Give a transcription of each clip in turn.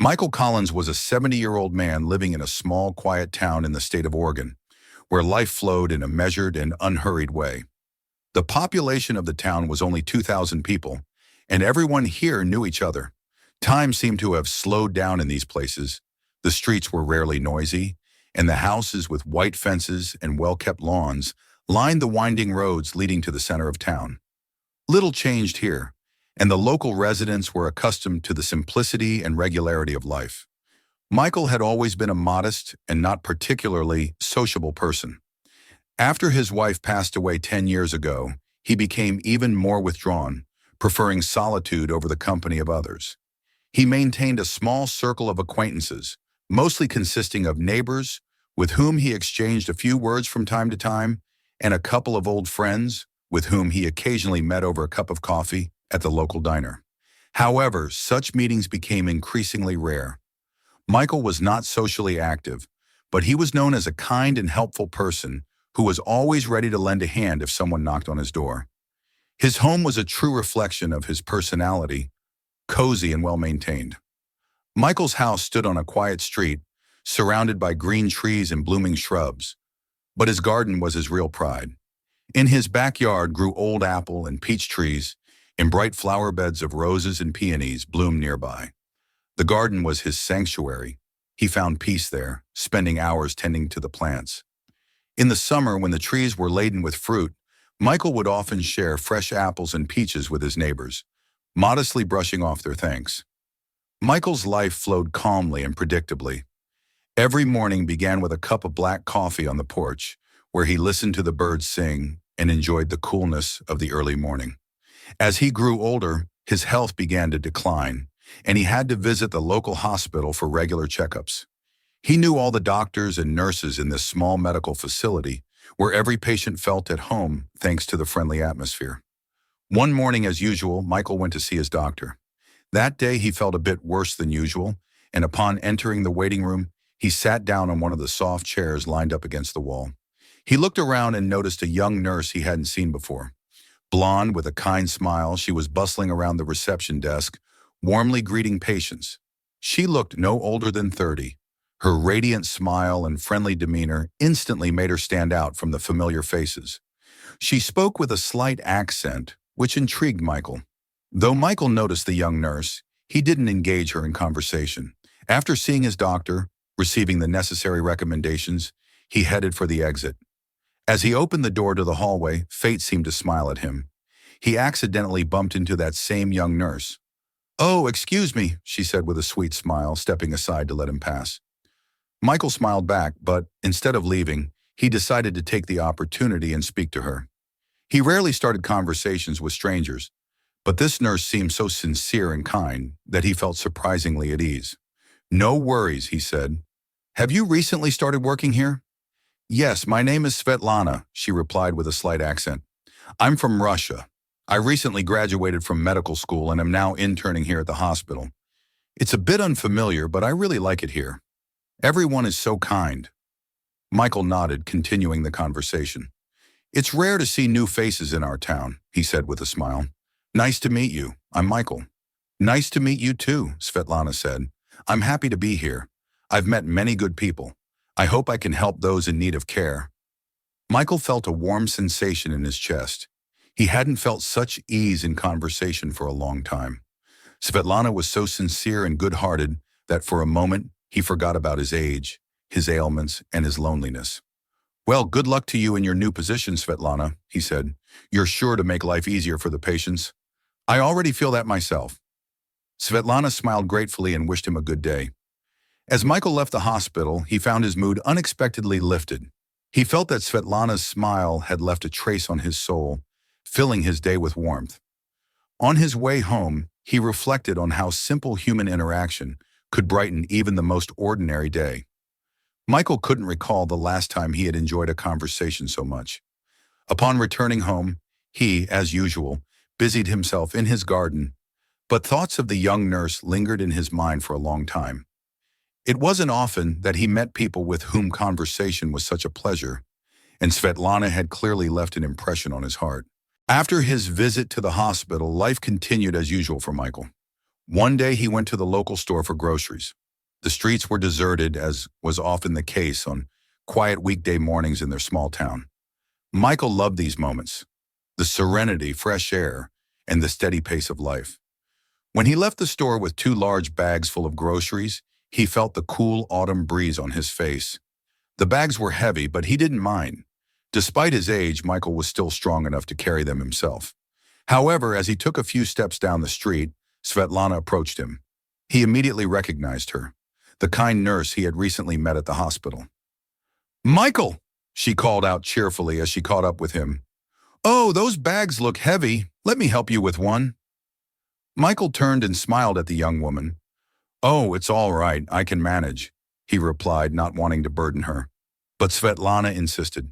Michael Collins was a 70-year-old man living in a small, quiet town in the state of Oregon, where life flowed in a measured and unhurried way. The population of the town was only 2,000 people, and everyone here knew each other. Time seemed to have slowed down in these places. The streets were rarely noisy, and the houses with white fences and well-kept lawns lined the winding roads leading to the center of town. Little changed here, and the local residents were accustomed to the simplicity and regularity of life. Michael had always been a modest and not particularly sociable person. After his wife passed away 10 years ago, he became even more withdrawn, preferring solitude over the company of others. He maintained a small circle of acquaintances, mostly consisting of neighbors with whom he exchanged a few words from time to time, and a couple of old friends with whom he occasionally met over a cup of coffee at the local diner. However, such meetings became increasingly rare. Michael was not socially active, but he was known as a kind and helpful person who was always ready to lend a hand if someone knocked on his door. His home was a true reflection of his personality, cozy and well-maintained. Michael's house stood on a quiet street, surrounded by green trees and blooming shrubs, but his garden was his real pride. In his backyard grew old apple and peach trees, and bright flower beds of roses and peonies bloomed nearby. The garden was his sanctuary. He found peace there, spending hours tending to the plants. In the summer, when the trees were laden with fruit, Michael would often share fresh apples and peaches with his neighbors, modestly brushing off their thanks. Michael's life flowed calmly and predictably. Every morning began with a cup of black coffee on the porch, where he listened to the birds sing and enjoyed the coolness of the early morning. As he grew older, his health began to decline, and he had to visit the local hospital for regular checkups. He knew all the doctors and nurses in this small medical facility, where every patient felt at home thanks to the friendly atmosphere. One morning, as usual, Michael went to see his doctor. That day, he felt a bit worse than usual, and upon entering the waiting room, he sat down on one of the soft chairs lined up against the wall. He looked around and noticed a young nurse he hadn't seen before. Blonde, with a kind smile, she was bustling around the reception desk, warmly greeting patients. She looked no older than 30. Her radiant smile and friendly demeanor instantly made her stand out from the familiar faces. She spoke with a slight accent, which intrigued Michael. Though Michael noticed the young nurse, he didn't engage her in conversation. After seeing his doctor, receiving the necessary recommendations, he headed for the exit. As he opened the door to the hallway, fate seemed to smile at him. He accidentally bumped into that same young nurse. "Oh, excuse me," she said with a sweet smile, stepping aside to let him pass. Michael smiled back, but instead of leaving, he decided to take the opportunity and speak to her. He rarely started conversations with strangers, but this nurse seemed so sincere and kind that he felt surprisingly at ease. "No worries," he said. "Have you recently started working here?" "Yes, my name is Svetlana," she replied with a slight accent. "I'm from Russia. I recently graduated from medical school and am now interning here at the hospital. It's a bit unfamiliar, but I really like it here. Everyone is so kind." Michael nodded, continuing the conversation. "It's rare to see new faces in our town," he said with a smile. "Nice to meet you. I'm Michael." "Nice to meet you too," Svetlana said. "I'm happy to be here. I've met many good people. I hope I can help those in need of care." Michael felt a warm sensation in his chest. He hadn't felt such ease in conversation for a long time. Svetlana was so sincere and good-hearted that for a moment he forgot about his age, his ailments, and his loneliness. "Well, good luck to you in your new position, Svetlana," he said. "You're sure to make life easier for the patients." "I already feel that myself." Svetlana smiled gratefully and wished him a good day. As Michael left the hospital, he found his mood unexpectedly lifted. He felt that Svetlana's smile had left a trace on his soul, filling his day with warmth. On his way home, he reflected on how simple human interaction could brighten even the most ordinary day. Michael couldn't recall the last time he had enjoyed a conversation so much. Upon returning home, he, as usual, busied himself in his garden, but thoughts of the young nurse lingered in his mind for a long time. It wasn't often that he met people with whom conversation was such a pleasure, and Svetlana had clearly left an impression on his heart. After his visit to the hospital, life continued as usual for Michael. One day he went to the local store for groceries. The streets were deserted, as was often the case on quiet weekday mornings in their small town. Michael loved these moments, the serenity, fresh air, and the steady pace of life. When he left the store with two large bags full of groceries, he felt the cool autumn breeze on his face. The bags were heavy, but he didn't mind. Despite his age, Michael was still strong enough to carry them himself. However, as he took a few steps down the street, Svetlana approached him. He immediately recognized her, the kind nurse he had recently met at the hospital. "Michael!" she called out cheerfully as she caught up with him. "Oh, those bags look heavy. Let me help you with one." Michael turned and smiled at the young woman. "Oh, it's all right. I can manage," he replied, not wanting to burden her. But Svetlana insisted.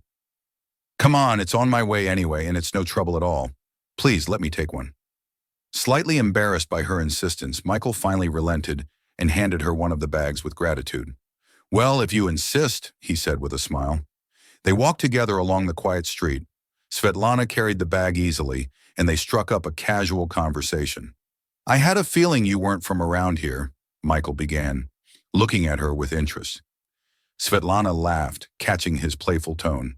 "Come on, it's on my way anyway, and it's no trouble at all. Please, let me take one." Slightly embarrassed by her insistence, Michael finally relented and handed her one of the bags with gratitude. "Well, if you insist," he said with a smile. They walked together along the quiet street. Svetlana carried the bag easily, and they struck up a casual conversation. "I had a feeling you weren't from around here," Michael began, looking at her with interest. Svetlana laughed, catching his playful tone.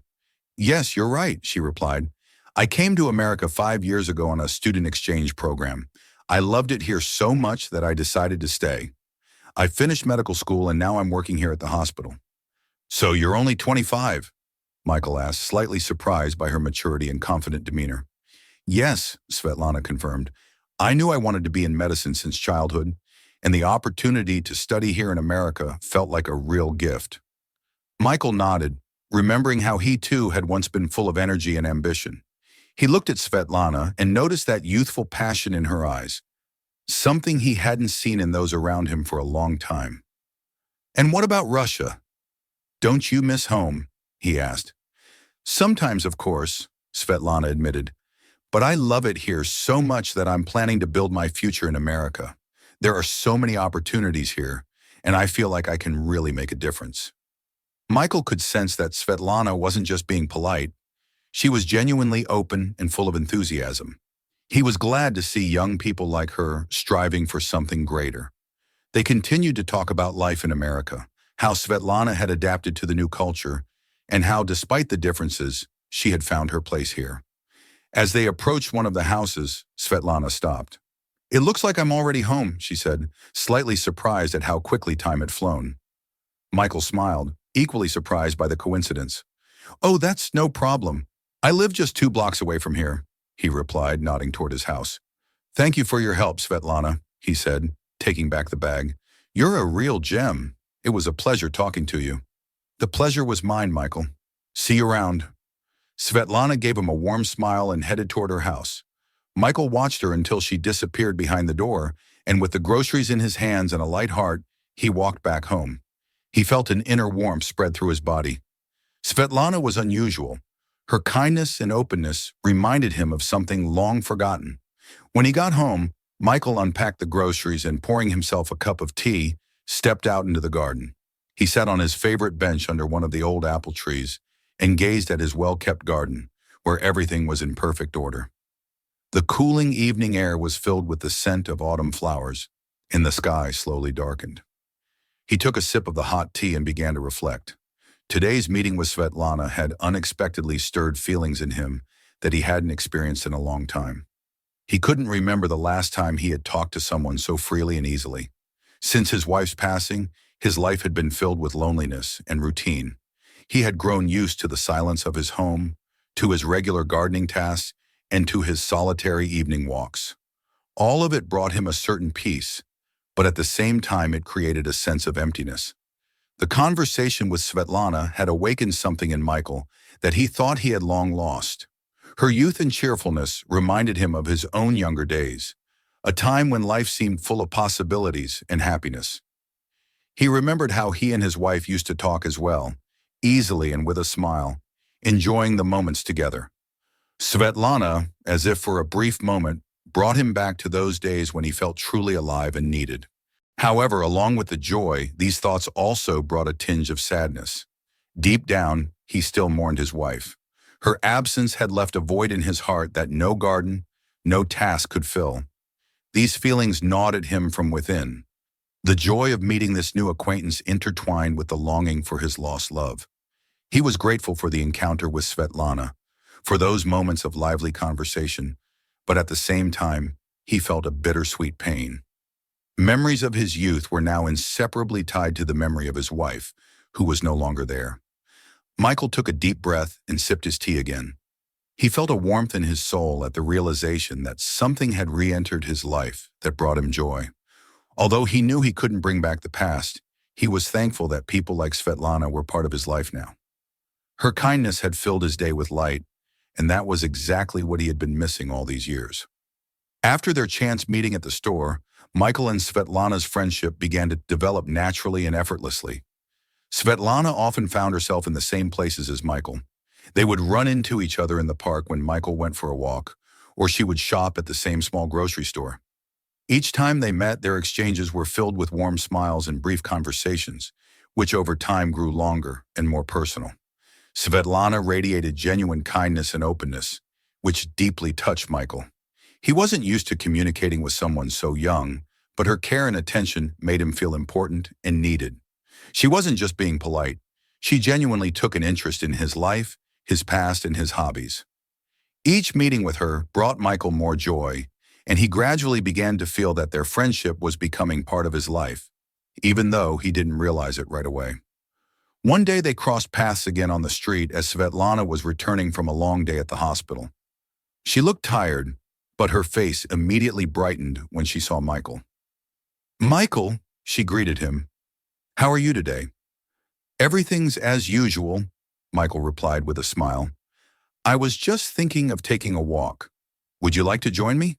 "Yes, you're right," she replied. "I came to America 5 years ago on a student exchange program. I loved it here so much that I decided to stay. I finished medical school and now I'm working here at the hospital." "So you're only 25?" Michael asked, slightly surprised by her maturity and confident demeanor. "Yes," Svetlana confirmed. "I knew I wanted to be in medicine since childhood, and the opportunity to study here in America felt like a real gift." Michael nodded, remembering how he too had once been full of energy and ambition. He looked at Svetlana and noticed that youthful passion in her eyes, something he hadn't seen in those around him for a long time. "And what about Russia? Don't you miss home?" he asked. "Sometimes, of course," Svetlana admitted, "but I love it here so much that I'm planning to build my future in America. There are so many opportunities here, and I feel like I can really make a difference." Michael could sense that Svetlana wasn't just being polite. She was genuinely open and full of enthusiasm. He was glad to see young people like her striving for something greater. They continued to talk about life in America, how Svetlana had adapted to the new culture, and how, despite the differences, she had found her place here. As they approached one of the houses, Svetlana stopped. "It looks like I'm already home," she said, slightly surprised at how quickly time had flown. Michael smiled, equally surprised by the coincidence. "Oh, that's no problem. I live just 2 blocks away from here," he replied, nodding toward his house. "Thank you for your help, Svetlana," he said, taking back the bag. "You're a real gem. It was a pleasure talking to you." "The pleasure was mine, Michael. See you around." Svetlana gave him a warm smile and headed toward her house. Michael watched her until she disappeared behind the door, and with the groceries in his hands and a light heart, he walked back home. He felt an inner warmth spread through his body. Svetlana was unusual. Her kindness and openness reminded him of something long forgotten. When he got home, Michael unpacked the groceries and, pouring himself a cup of tea, stepped out into the garden. He sat on his favorite bench under one of the old apple trees and gazed at his well-kept garden, where everything was in perfect order. The cooling evening air was filled with the scent of autumn flowers, and the sky slowly darkened. He took a sip of the hot tea and began to reflect. Today's meeting with Svetlana had unexpectedly stirred feelings in him that he hadn't experienced in a long time. He couldn't remember the last time he had talked to someone so freely and easily. Since his wife's passing, his life had been filled with loneliness and routine. He had grown used to the silence of his home, to his regular gardening tasks, and to his solitary evening walks. All of it brought him a certain peace, but at the same time it created a sense of emptiness. The conversation with Svetlana had awakened something in Michael that he thought he had long lost. Her youth and cheerfulness reminded him of his own younger days, a time when life seemed full of possibilities and happiness. He remembered how he and his wife used to talk as well, easily and with a smile, enjoying the moments together. Svetlana, as if for a brief moment, brought him back to those days when he felt truly alive and needed. However, along with the joy, these thoughts also brought a tinge of sadness. Deep down, he still mourned his wife. Her absence had left a void in his heart that no garden, no task could fill. These feelings gnawed at him from within. The joy of meeting this new acquaintance intertwined with the longing for his lost love. He was grateful for the encounter with Svetlana, for those moments of lively conversation, but at the same time, he felt a bittersweet pain. Memories of his youth were now inseparably tied to the memory of his wife, who was no longer there. Michael took a deep breath and sipped his tea again. He felt a warmth in his soul at the realization that something had re-entered his life that brought him joy. Although he knew he couldn't bring back the past, he was thankful that people like Svetlana were part of his life now. Her kindness had filled his day with light, and that was exactly what he had been missing all these years. After their chance meeting at the store, Michael and Svetlana's friendship began to develop naturally and effortlessly. Svetlana often found herself in the same places as Michael. They would run into each other in the park when Michael went for a walk, or she would shop at the same small grocery store. Each time they met, their exchanges were filled with warm smiles and brief conversations, which over time grew longer and more personal. Svetlana radiated genuine kindness and openness, which deeply touched Michael. He wasn't used to communicating with someone so young, but her care and attention made him feel important and needed. She wasn't just being polite. She genuinely took an interest in his life, his past, and his hobbies. Each meeting with her brought Michael more joy, and he gradually began to feel that their friendship was becoming part of his life, even though he didn't realize it right away. One day they crossed paths again on the street as Svetlana was returning from a long day at the hospital. She looked tired, but her face immediately brightened when she saw Michael. "Michael," she greeted him. "How are you today?" "Everything's as usual," Michael replied with a smile. "I was just thinking of taking a walk. Would you like to join me?"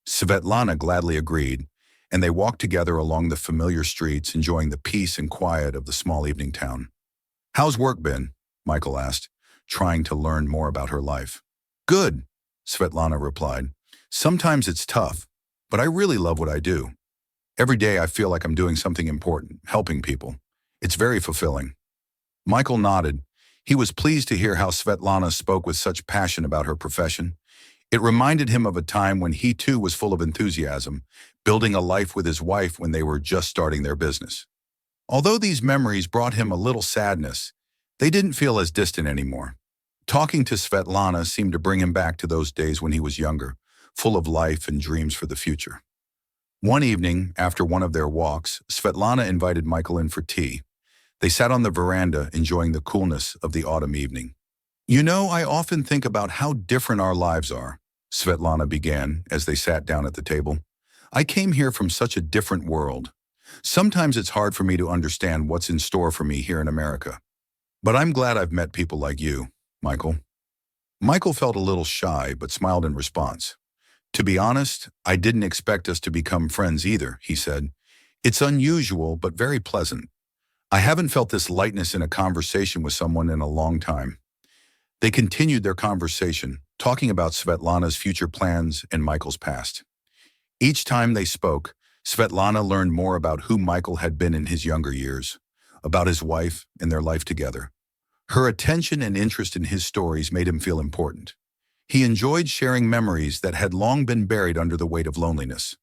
Svetlana gladly agreed, and they walked together along the familiar streets, enjoying the peace and quiet of the small evening town. "How's work been?" Michael asked, trying to learn more about her life. "Good," Svetlana replied. "Sometimes it's tough, but I really love what I do. Every day I feel like I'm doing something important, helping people. It's very fulfilling." Michael nodded. He was pleased to hear how Svetlana spoke with such passion about her profession. It reminded him of a time when he too was full of enthusiasm, building a life with his wife when they were just starting their business. Although these memories brought him a little sadness, they didn't feel as distant anymore. Talking to Svetlana seemed to bring him back to those days when he was younger, full of life and dreams for the future. One evening, after one of their walks, Svetlana invited Michael in for tea. They sat on the veranda, enjoying the coolness of the autumn evening. "You know, I often think about how different our lives are," Svetlana began as they sat down at the table. "I came here from such a different world. Sometimes it's hard for me to understand what's in store for me here in America. But I'm glad I've met people like you, Michael." Michael felt a little shy, but smiled in response. "To be honest, I didn't expect us to become friends either," he said. "It's unusual, but very pleasant. I haven't felt this lightness in a conversation with someone in a long time." They continued their conversation, talking about Svetlana's future plans and Michael's past. Each time they spoke, Svetlana learned more about who Michael had been in his younger years, about his wife and their life together. Her attention and interest in his stories made him feel important. He enjoyed sharing memories that had long been buried under the weight of loneliness.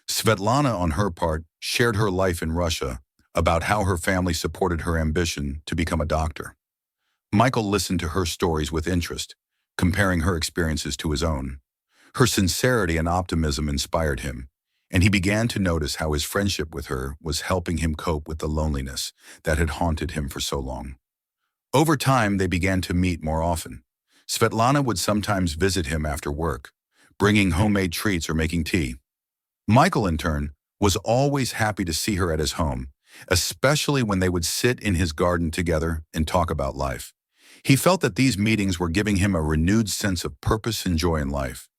Svetlana, on her part, shared her life in Russia, about how her family supported her ambition to become a doctor. Michael listened to her stories with interest, comparing her experiences to his own. Her sincerity and optimism inspired him, and he began to notice how his friendship with her was helping him cope with the loneliness that had haunted him for so long. Over time, they began to meet more often. Svetlana would sometimes visit him after work, bringing homemade treats or making tea. Michael, in turn, was always happy to see her at his home, especially when they would sit in his garden together and talk about life. He felt that these meetings were giving him a renewed sense of purpose and joy in life.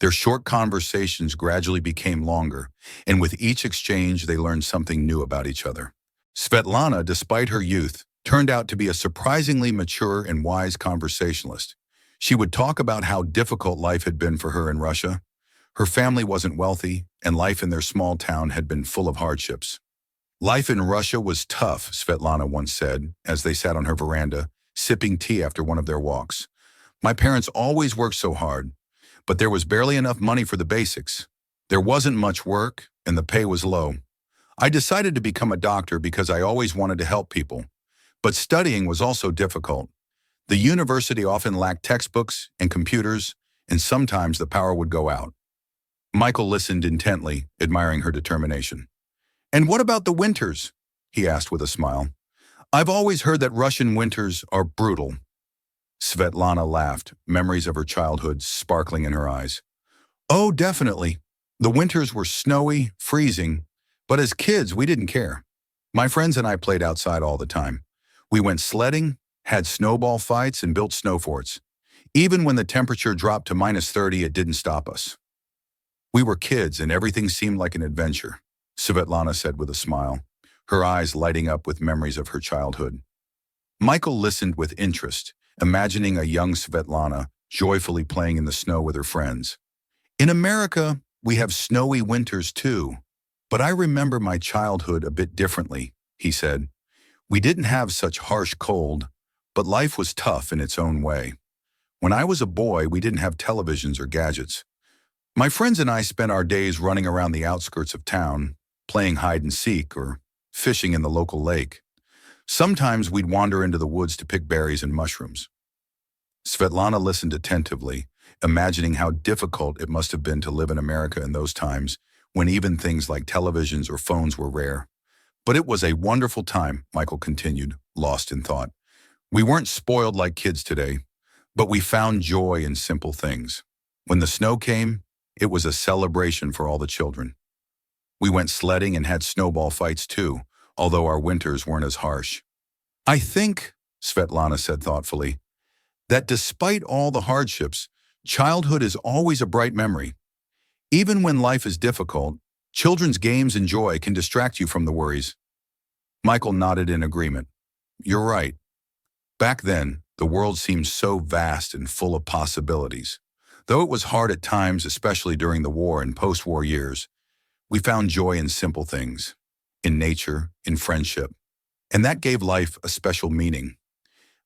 Their short conversations gradually became longer, and with each exchange they learned something new about each other. Svetlana, despite her youth, turned out to be a surprisingly mature and wise conversationalist. She would talk about how difficult life had been for her in Russia. Her family wasn't wealthy, and life in their small town had been full of hardships. "Life in Russia was tough," Svetlana once said, as they sat on her veranda, sipping tea after one of their walks. "My parents always worked so hard, but there was barely enough money for the basics. There wasn't much work, and the pay was low. I decided to become a doctor because I always wanted to help people. But studying was also difficult. The university often lacked textbooks and computers, and sometimes the power would go out. Michael listened intently, admiring her determination. "And what about the winters?" he asked with a smile. "I've always heard that Russian winters are brutal." Svetlana laughed, memories of her childhood sparkling in her eyes. "Oh, definitely. The winters were snowy, freezing, but as kids, we didn't care. My friends and I played outside all the time. We went sledding, had snowball fights, and built snow forts. Even when the temperature dropped to -30, it didn't stop us. We were kids and everything seemed like an adventure," Svetlana said with a smile, her eyes lighting up with memories of her childhood. Michael listened with interest, imagining a young Svetlana joyfully playing in the snow with her friends. "In America, we have snowy winters too, but I remember my childhood a bit differently," he said. "We didn't have such harsh cold, but life was tough in its own way. When I was a boy, we didn't have televisions or gadgets. My friends and I spent our days running around the outskirts of town, playing hide and seek or fishing in the local lake. Sometimes we'd wander into the woods to pick berries and mushrooms." Svetlana listened attentively, imagining how difficult it must have been to live in America in those times when even things like televisions or phones were rare. "But it was a wonderful time," Michael continued, lost in thought. "We weren't spoiled like kids today, but we found joy in simple things. When the snow came, it was a celebration for all the children. We went sledding and had snowball fights too, although our winters weren't as harsh." "I think," Svetlana said thoughtfully, "that despite all the hardships, childhood is always a bright memory. Even when life is difficult, children's games and joy can distract you from the worries." Michael nodded in agreement. "You're right. Back then, the world seemed so vast and full of possibilities. Though it was hard at times, especially during the war and post-war years, we found joy in simple things, in nature, in friendship, and that gave life a special meaning."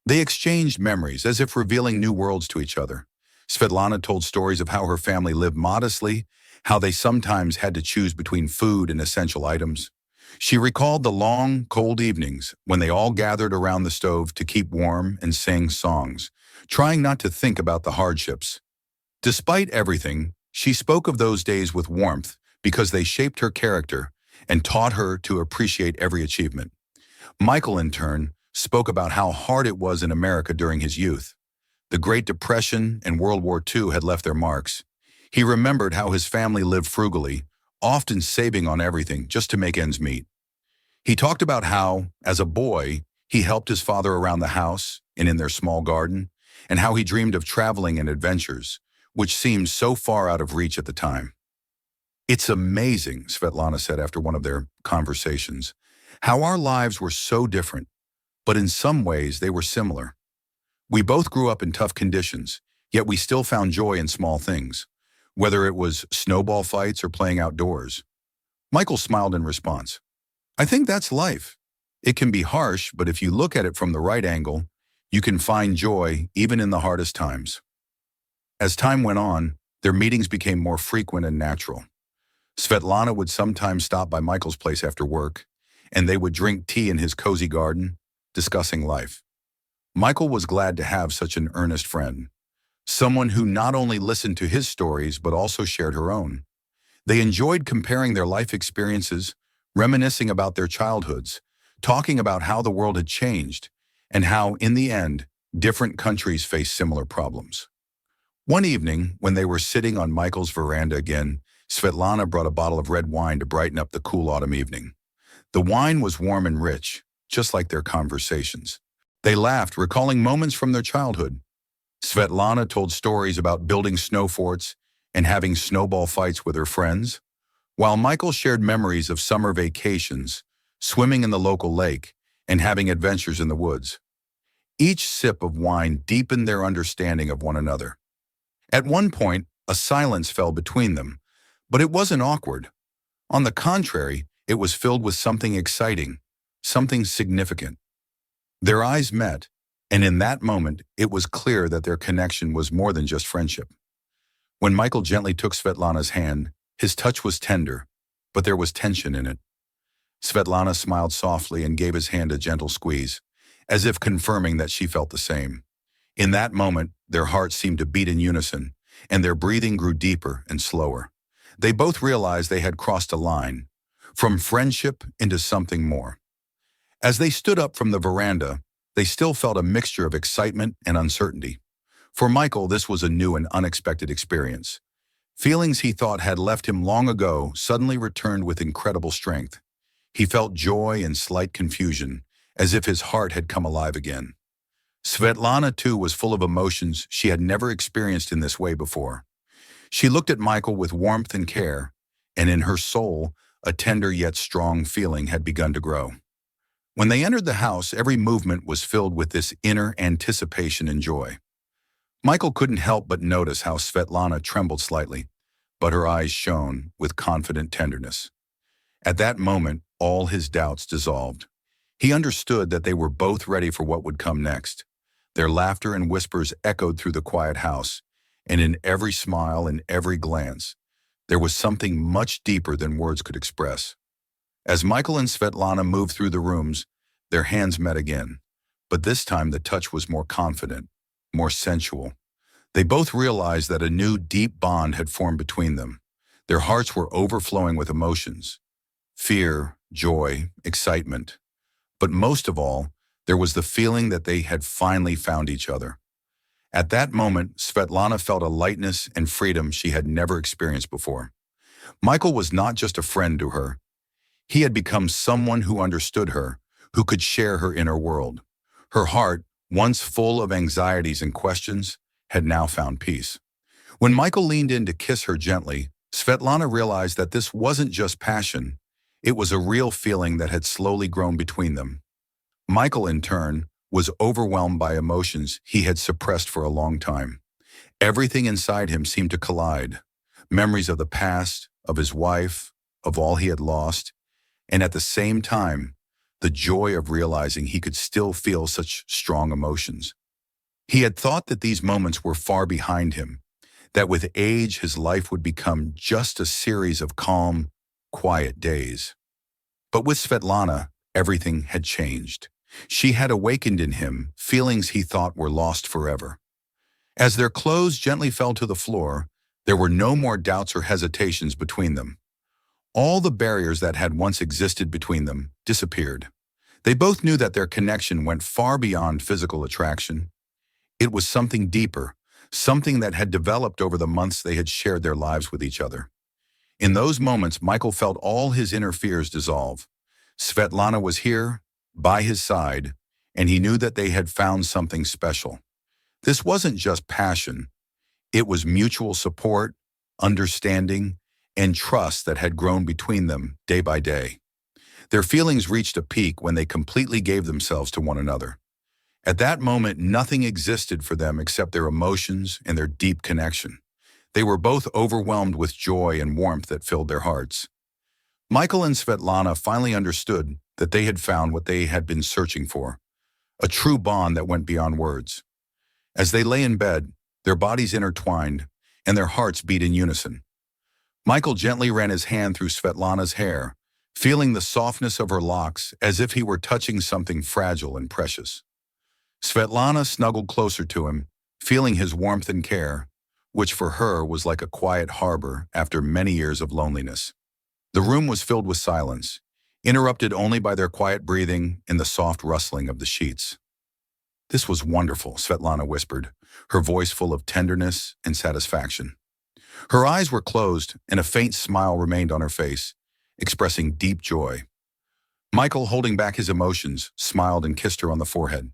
They exchanged memories, as if revealing new worlds to each other. Svetlana told stories of how her family lived modestly, how they sometimes had to choose between food and essential items. She recalled the long, cold evenings when they all gathered around the stove to keep warm and sang songs, trying not to think about the hardships. Despite everything, she spoke of those days with warmth because they shaped her character and taught her to appreciate every achievement. Michael, in turn, spoke about how hard it was in America during his youth. The Great Depression and World War II had left their marks. He remembered how his family lived frugally, often saving on everything just to make ends meet. He talked about how, as a boy, he helped his father around the house and in their small garden, and how he dreamed of traveling and adventures, which seemed so far out of reach at the time. "It's amazing," Svetlana said after one of their conversations, "how our lives were so different, but in some ways they were similar. We both grew up in tough conditions, yet we still found joy in small things, whether it was snowball fights or playing outdoors." Michael smiled in response. "I think that's life. It can be harsh, but if you look at it from the right angle, you can find joy even in the hardest times." As time went on, their meetings became more frequent and natural. Svetlana would sometimes stop by Michael's place after work, and they would drink tea in his cozy garden, discussing life. Michael was glad to have such an earnest friend, someone who not only listened to his stories but also shared her own. They enjoyed comparing their life experiences, reminiscing about their childhoods, talking about how the world had changed, and how, in the end, different countries face similar problems. One evening, when they were sitting on Michael's veranda again, Svetlana brought a bottle of red wine to brighten up the cool autumn evening. The wine was warm and rich, just like their conversations. They laughed, recalling moments from their childhood. Svetlana told stories about building snow forts and having snowball fights with her friends, while Michael shared memories of summer vacations, swimming in the local lake, and having adventures in the woods. Each sip of wine deepened their understanding of one another. At one point, a silence fell between them, but it wasn't awkward. On the contrary, it was filled with something exciting, something significant. Their eyes met, and in that moment, it was clear that their connection was more than just friendship. When Michael gently took Svetlana's hand, His touch was tender, but there was tension in it. Svetlana smiled softly and gave his hand a gentle squeeze, as if confirming that she felt the same. In that moment, their hearts seemed to beat in unison, and their breathing grew deeper and slower. They both realized they had crossed a line, from friendship into something more. As they stood up from the veranda, they still felt a mixture of excitement and uncertainty. For Michael, this was a new and unexpected experience. Feelings he thought had left him long ago suddenly returned with incredible strength. He felt joy and slight confusion, as if his heart had come alive again. Svetlana, too, was full of emotions she had never experienced in this way before. She looked at Michael with warmth and care, and in her soul, a tender yet strong feeling had begun to grow. When they entered the house, every movement was filled with this inner anticipation and joy. Michael couldn't help but notice how Svetlana trembled slightly, but her eyes shone with confident tenderness. At that moment, all his doubts dissolved. He understood that they were both ready for what would come next. Their laughter and whispers echoed through the quiet house, and in every smile and every glance, there was something much deeper than words could express. As Michael and Svetlana moved through the rooms, their hands met again, but this time the touch was more confident, more sensual. They both realized that a new, deep bond had formed between them. Their hearts were overflowing with emotions: fear, joy, excitement. But most of all, there was the feeling that they had finally found each other. At that moment, Svetlana felt a lightness and freedom she had never experienced before. Michael was not just a friend to her. He had become someone who understood her, who could share her inner world. Her heart, once full of anxieties and questions, had now found peace. When Michael leaned in to kiss her gently, Svetlana realized that this wasn't just passion. It was a real feeling that had slowly grown between them. Michael, in turn, was overwhelmed by emotions he had suppressed for a long time. Everything inside him seemed to collide: memories of the past, of his wife, of all he had lost, and at the same time, the joy of realizing he could still feel such strong emotions. He had thought that these moments were far behind him, that with age his life would become just a series of calm, quiet days. But with Svetlana, everything had changed. She had awakened in him feelings he thought were lost forever. As their clothes gently fell to the floor, there were no more doubts or hesitations between them. All the barriers that had once existed between them disappeared. They both knew that their connection went far beyond physical attraction. It was something deeper, something that had developed over the months they had shared their lives with each other. In those moments, Michael felt all his inner fears dissolve. Svetlana was here, by his side, and he knew that they had found something special. This wasn't just passion. It was mutual support, understanding, and trust that had grown between them day by day. Their feelings reached a peak when they completely gave themselves to one another. At that moment, nothing existed for them except their emotions and their deep connection. They were both overwhelmed with joy and warmth that filled their hearts. Michael and Svetlana finally understood that they had found what they had been searching for, a true bond that went beyond words. As they lay in bed, their bodies intertwined and their hearts beat in unison. Michael gently ran his hand through Svetlana's hair, feeling the softness of her locks as if he were touching something fragile and precious. Svetlana snuggled closer to him, feeling his warmth and care, which for her was like a quiet harbor after many years of loneliness. The room was filled with silence, interrupted only by their quiet breathing and the soft rustling of the sheets. "This was wonderful," Svetlana whispered, her voice full of tenderness and satisfaction. Her eyes were closed and a faint smile remained on her face, expressing deep joy. Michael, holding back his emotions, smiled and kissed her on the forehead.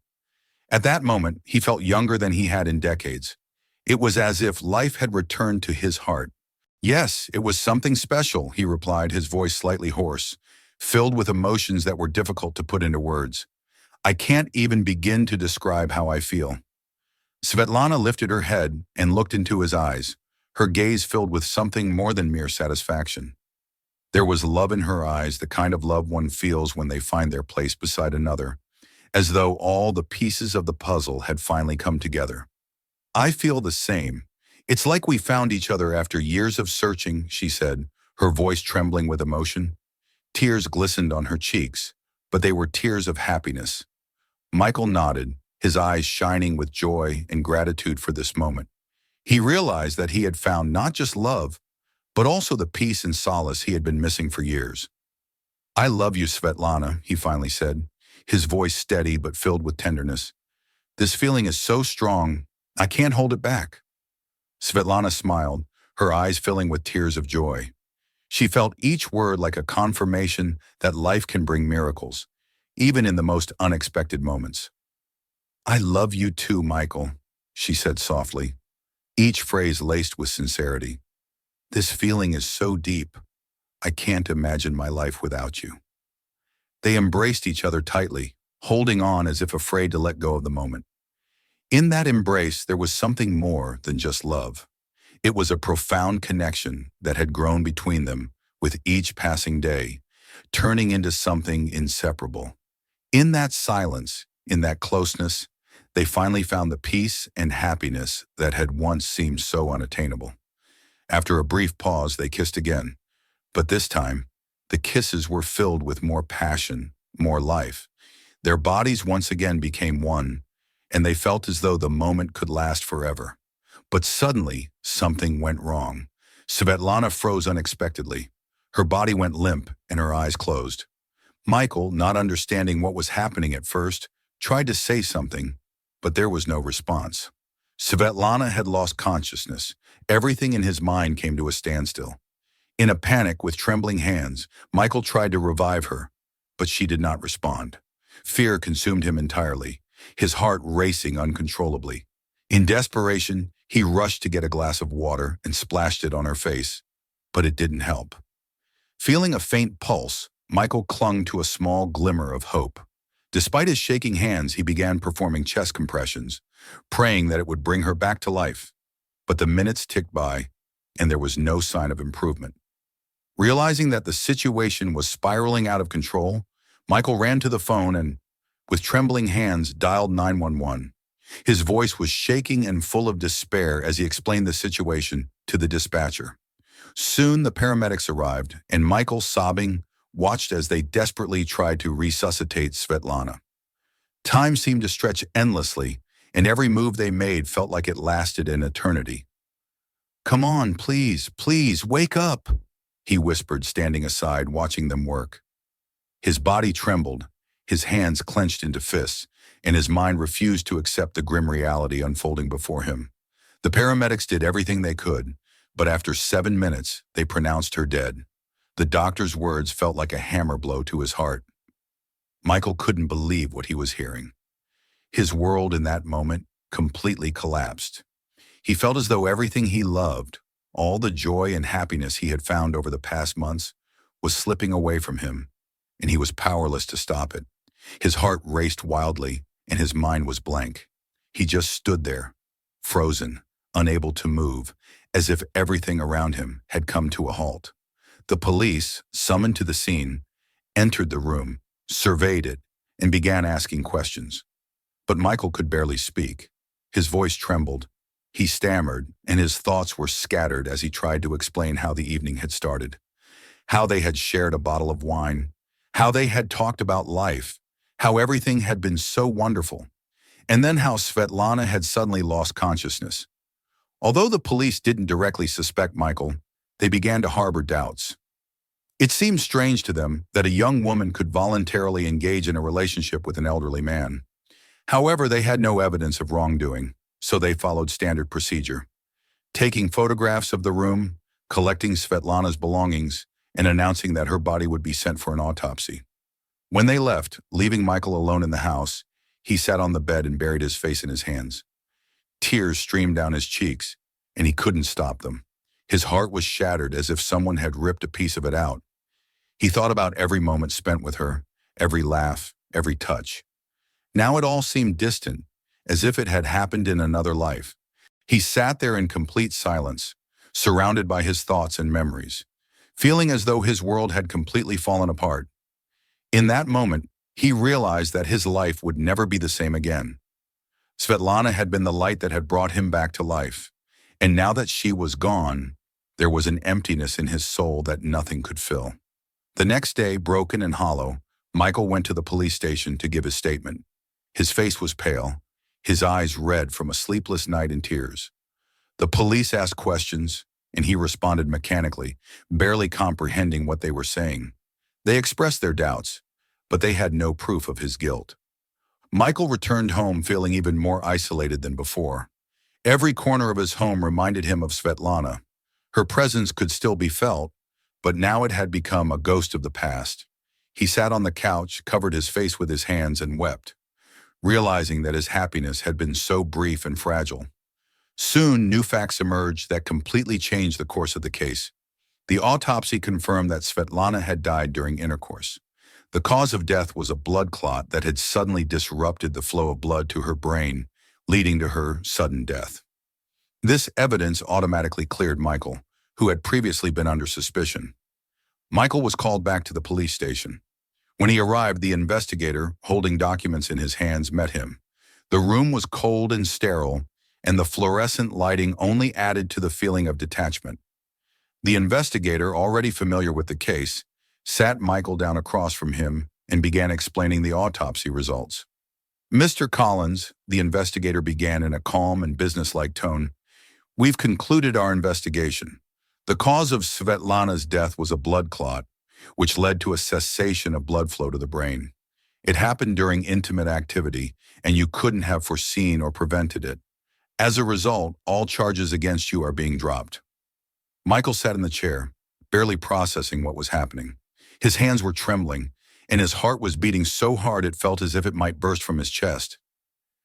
At that moment, he felt younger than he had in decades. It was as if life had returned to his heart. "Yes, it was something special," he replied, his voice slightly hoarse, filled with emotions that were difficult to put into words. "I can't even begin to describe how I feel." Svetlana lifted her head and looked into his eyes, her gaze filled with something more than mere satisfaction. There was love in her eyes, the kind of love one feels when they find their place beside another, as though all the pieces of the puzzle had finally come together. "I feel the same. It's like we found each other after years of searching," she said, her voice trembling with emotion. Tears glistened on her cheeks, but they were tears of happiness. Michael nodded, his eyes shining with joy and gratitude for this moment. He realized that he had found not just love, but also the peace and solace he had been missing for years. "I love you, Svetlana," he finally said, his voice steady but filled with tenderness. "This feeling is so strong, I can't hold it back." Svetlana smiled, her eyes filling with tears of joy. She felt each word like a confirmation that life can bring miracles, even in the most unexpected moments. "I love you too, Michael," she said softly, each phrase laced with sincerity. "This feeling is so deep, I can't imagine my life without you." They embraced each other tightly, holding on as if afraid to let go of the moment. In that embrace, there was something more than just love. It was a profound connection that had grown between them with each passing day, turning into something inseparable. In that silence, in that closeness, they finally found the peace and happiness that had once seemed so unattainable. After a brief pause, they kissed again, but this time, the kisses were filled with more passion, more life. Their bodies once again became one, and they felt as though the moment could last forever. But suddenly, something went wrong. Svetlana froze unexpectedly. Her body went limp, and her eyes closed. Michael, not understanding what was happening at first, tried to say something, but there was no response. Svetlana had lost consciousness. Everything in his mind came to a standstill. In a panic, with trembling hands, Michael tried to revive her, but she did not respond. Fear consumed him entirely, his heart racing uncontrollably. In desperation, he rushed to get a glass of water and splashed it on her face, but it didn't help. Feeling a faint pulse, Michael clung to a small glimmer of hope. Despite his shaking hands, he began performing chest compressions, praying that it would bring her back to life. But the minutes ticked by, and there was no sign of improvement. Realizing that the situation was spiraling out of control, Michael ran to the phone and, with trembling hands, dialed 911. His voice was shaking and full of despair as he explained the situation to the dispatcher. Soon the paramedics arrived, and Michael, sobbing, watched as they desperately tried to resuscitate Svetlana. Time seemed to stretch endlessly, and every move they made felt like it lasted an eternity. "Come on, please, please, wake up," he whispered, standing aside, watching them work. His body trembled, his hands clenched into fists, and his mind refused to accept the grim reality unfolding before him. The paramedics did everything they could, but after 7 minutes, they pronounced her dead. The doctor's words felt like a hammer blow to his heart. Michael couldn't believe what he was hearing. His world in that moment completely collapsed. He felt as though everything he loved, all the joy and happiness he had found over the past months, was slipping away from him, and he was powerless to stop it. His heart raced wildly, and his mind was blank. He just stood there, frozen, unable to move, as if everything around him had come to a halt. The police, summoned to the scene, entered the room, surveyed it, and began asking questions. But Michael could barely speak. His voice trembled. He stammered, and his thoughts were scattered as he tried to explain how the evening had started, how they had shared a bottle of wine, how they had talked about life, how everything had been so wonderful, and then how Svetlana had suddenly lost consciousness. Although the police didn't directly suspect Michael, they began to harbor doubts. It seemed strange to them that a young woman could voluntarily engage in a relationship with an elderly man. However, they had no evidence of wrongdoing, so they followed standard procedure, taking photographs of the room, collecting Svetlana's belongings, and announcing that her body would be sent for an autopsy. When they left, leaving Michael alone in the house, he sat on the bed and buried his face in his hands. Tears streamed down his cheeks, and he couldn't stop them. His heart was shattered as if someone had ripped a piece of it out. He thought about every moment spent with her, every laugh, every touch. Now it all seemed distant, as if it had happened in another life. He sat there in complete silence, surrounded by his thoughts and memories, feeling as though his world had completely fallen apart. In that moment, he realized that his life would never be the same again. Svetlana had been the light that had brought him back to life, and now that she was gone, There was an emptiness in his soul that nothing could fill. The next day, broken and hollow, Michael went to the police station to give his statement. His face was pale, his eyes red from a sleepless night and tears. The police asked questions, and he responded mechanically, barely comprehending what they were saying. They expressed their doubts, but they had no proof of his guilt. Michael returned home feeling even more isolated than before. Every corner of his home reminded him of Svetlana. Her presence could still be felt, but now it had become a ghost of the past. He sat on the couch, covered his face with his hands, and wept, realizing that his happiness had been so brief and fragile. Soon, new facts emerged that completely changed the course of the case. The autopsy confirmed that Svetlana had died during intercourse. The cause of death was a blood clot that had suddenly disrupted the flow of blood to her brain, leading to her sudden death. This evidence automatically cleared Michael, who had previously been under suspicion. Michael was called back to the police station. When he arrived, the investigator, holding documents in his hands, met him. The room was cold and sterile, and the fluorescent lighting only added to the feeling of detachment. The investigator, already familiar with the case, sat Michael down across from him and began explaining the autopsy results. "Mr. Collins," the investigator began in a calm and businesslike tone, "we've concluded our investigation. The cause of Svetlana's death was a blood clot, which led to a cessation of blood flow to the brain. It happened during intimate activity, and you couldn't have foreseen or prevented it. As a result, all charges against you are being dropped." Michael sat in the chair, barely processing what was happening. His hands were trembling, and his heart was beating so hard it felt as if it might burst from his chest.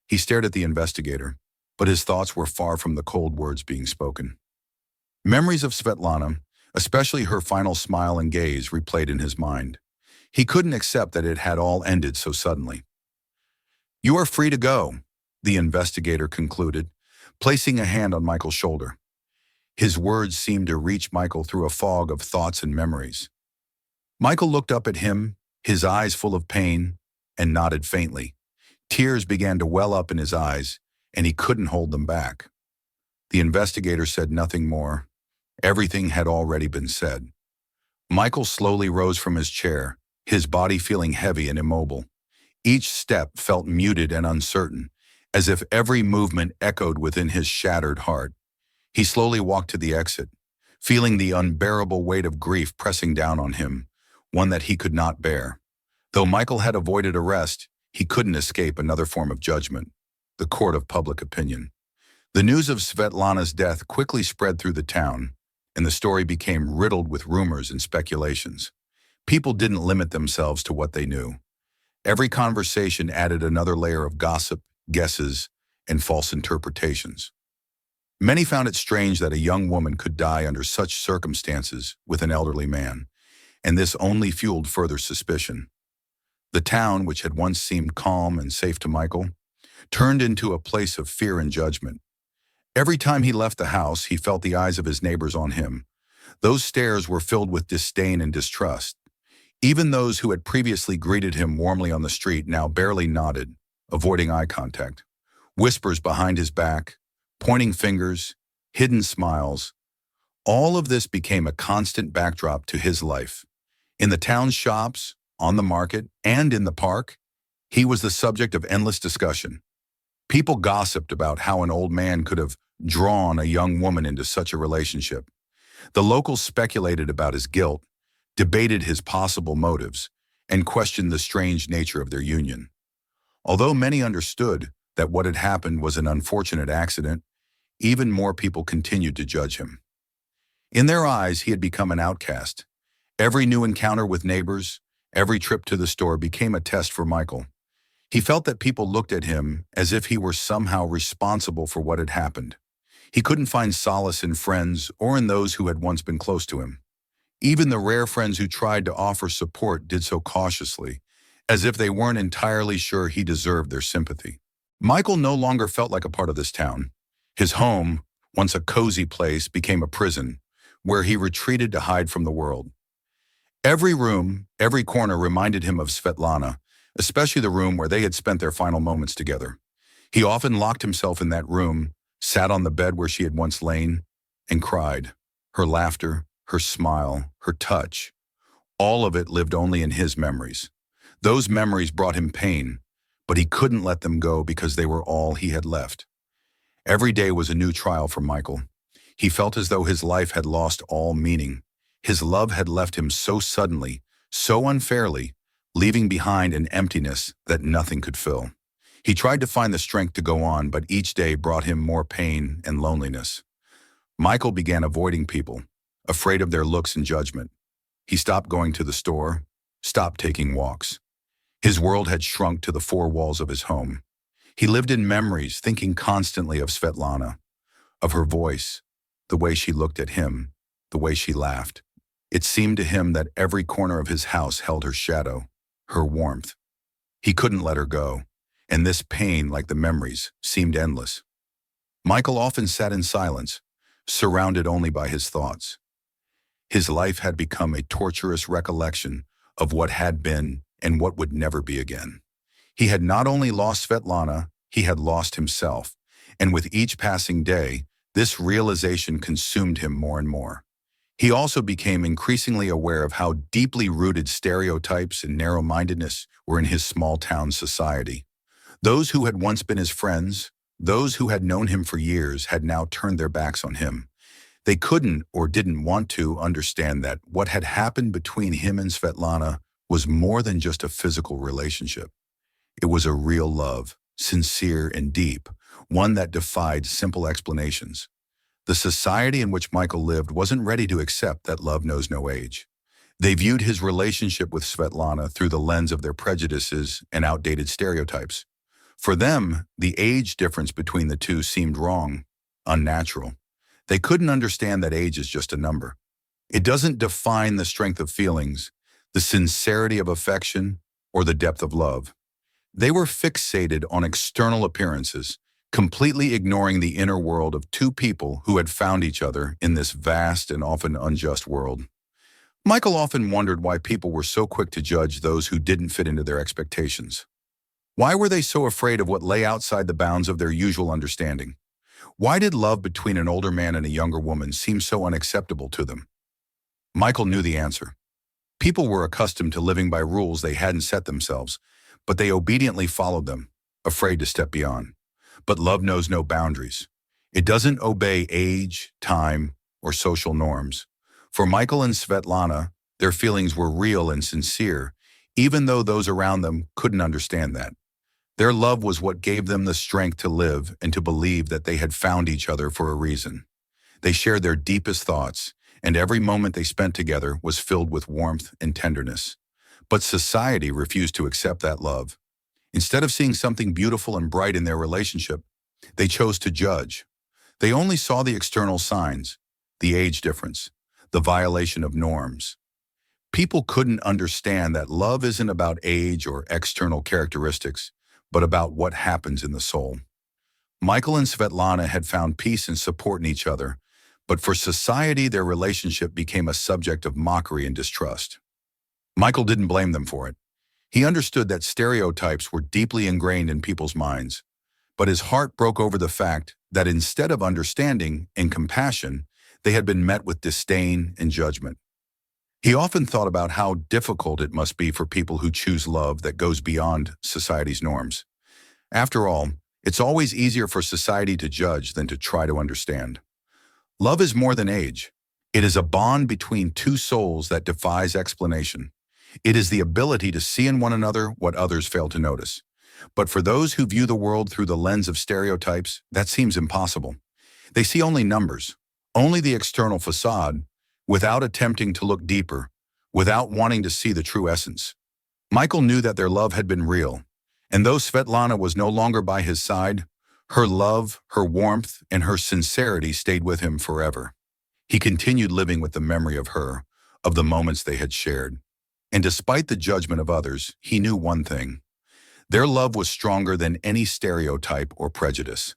He stared at the investigator, but his thoughts were far from the cold words being spoken. Memories of Svetlana, especially her final smile and gaze, replayed in his mind. He couldn't accept that it had all ended so suddenly. "You are free to go," the investigator concluded, placing a hand on Michael's shoulder. His words seemed to reach Michael through a fog of thoughts and memories. Michael looked up at him, his eyes full of pain, and nodded faintly. Tears began to well up in his eyes, and he couldn't hold them back. The investigator said nothing more. Everything had already been said. Michael slowly rose from his chair, his body feeling heavy and immobile. Each step felt muted and uncertain, as if every movement echoed within his shattered heart. He slowly walked to the exit, feeling the unbearable weight of grief pressing down on him, one that he could not bear. Though Michael had avoided arrest, he couldn't escape another form of judgment, the court of public opinion. The news of Svetlana's death quickly spread through the town, and the story became riddled with rumors and speculations. People didn't limit themselves to what they knew. Every conversation added another layer of gossip, guesses, and false interpretations. Many found it strange that a young woman could die under such circumstances with an elderly man, and this only fueled further suspicion. The town, which had once seemed calm and safe to Michael, turned into a place of fear and judgment. Every time he left the house, he felt the eyes of his neighbors on him. Those stares were filled with disdain and distrust. Even those who had previously greeted him warmly on the street now barely nodded, avoiding eye contact. Whispers behind his back, pointing fingers, hidden smiles. All of this became a constant backdrop to his life. In the town's shops, on the market, and in the park, he was the subject of endless discussion. People gossiped about how an old man could have drawn a young woman into such a relationship. The locals speculated about his guilt, debated his possible motives, and questioned the strange nature of their union. Although many understood that what had happened was an unfortunate accident, even more people continued to judge him. In their eyes, he had become an outcast. Every new encounter with neighbors, every trip to the store became a test for Michael. He felt that people looked at him as if he were somehow responsible for what had happened. He couldn't find solace in friends or in those who had once been close to him. Even the rare friends who tried to offer support did so cautiously, as if they weren't entirely sure he deserved their sympathy. Michael no longer felt like a part of this town. His home, once a cozy place, became a prison, where he retreated to hide from the world. Every room, every corner reminded him of Svetlana, especially the room where they had spent their final moments together. He often locked himself in that room, sat on the bed where she had once lain, and cried. Her laughter, her smile, her touch, all of it lived only in his memories. Those memories brought him pain, but he couldn't let them go because they were all he had left. Every day was a new trial for Michael. He felt as though his life had lost all meaning. His love had left him so suddenly, so unfairly, leaving behind an emptiness that nothing could fill. He tried to find the strength to go on, but each day brought him more pain and loneliness. Michael began avoiding people, afraid of their looks and judgment. He stopped going to the store, stopped taking walks. His world had shrunk to the four walls of his home. He lived in memories, thinking constantly of Svetlana, of her voice, the way she looked at him, the way she laughed. It seemed to him that every corner of his house held her shadow, her warmth. He couldn't let her go, and this pain, like the memories, seemed endless. Michael often sat in silence, surrounded only by his thoughts. His life had become a torturous recollection of what had been and what would never be again. He had not only lost Svetlana, he had lost himself, and with each passing day, this realization consumed him more and more. He also became increasingly aware of how deeply rooted stereotypes and narrow-mindedness were in his small-town society. Those who had once been his friends, those who had known him for years, had now turned their backs on him. They couldn't or didn't want to understand that what had happened between him and Svetlana was more than just a physical relationship. It was a real love, sincere and deep, one that defied simple explanations. The society in which Michael lived wasn't ready to accept that love knows no age. They viewed his relationship with Svetlana through the lens of their prejudices and outdated stereotypes. For them, the age difference between the two seemed wrong, unnatural. They couldn't understand that age is just a number. It doesn't define the strength of feelings, the sincerity of affection, or the depth of love. They were fixated on external appearances, completely ignoring the inner world of two people who had found each other in this vast and often unjust world. Michael often wondered why people were so quick to judge those who didn't fit into their expectations. Why were they so afraid of what lay outside the bounds of their usual understanding? Why did love between an older man and a younger woman seem so unacceptable to them? Michael knew the answer. People were accustomed to living by rules they hadn't set themselves, but they obediently followed them, afraid to step beyond. But love knows no boundaries. It doesn't obey age, time, or social norms. For Michael and Svetlana, their feelings were real and sincere, even though those around them couldn't understand that. Their love was what gave them the strength to live and to believe that they had found each other for a reason. They shared their deepest thoughts, and every moment they spent together was filled with warmth and tenderness. But society refused to accept that love. Instead of seeing something beautiful and bright in their relationship, they chose to judge. They only saw the external signs, the age difference, the violation of norms. People couldn't understand that love isn't about age or external characteristics, but about what happens in the soul. Michael and Svetlana had found peace and support in each other, but for society, their relationship became a subject of mockery and distrust. Michael didn't blame them for it. He understood that stereotypes were deeply ingrained in people's minds, but his heart broke over the fact that instead of understanding and compassion, they had been met with disdain and judgment. He often thought about how difficult it must be for people who choose love that goes beyond society's norms. After all, it's always easier for society to judge than to try to understand. Love is more than age. It is a bond between two souls that defies explanation. It is the ability to see in one another what others fail to notice. But for those who view the world through the lens of stereotypes, that seems impossible. They see only numbers, only the external facade, without attempting to look deeper, without wanting to see the true essence. Michael knew that their love had been real, and though Svetlana was no longer by his side, her love, her warmth, and her sincerity stayed with him forever. He continued living with the memory of her, of the moments they had shared. And despite the judgment of others, he knew one thing. Their love was stronger than any stereotype or prejudice.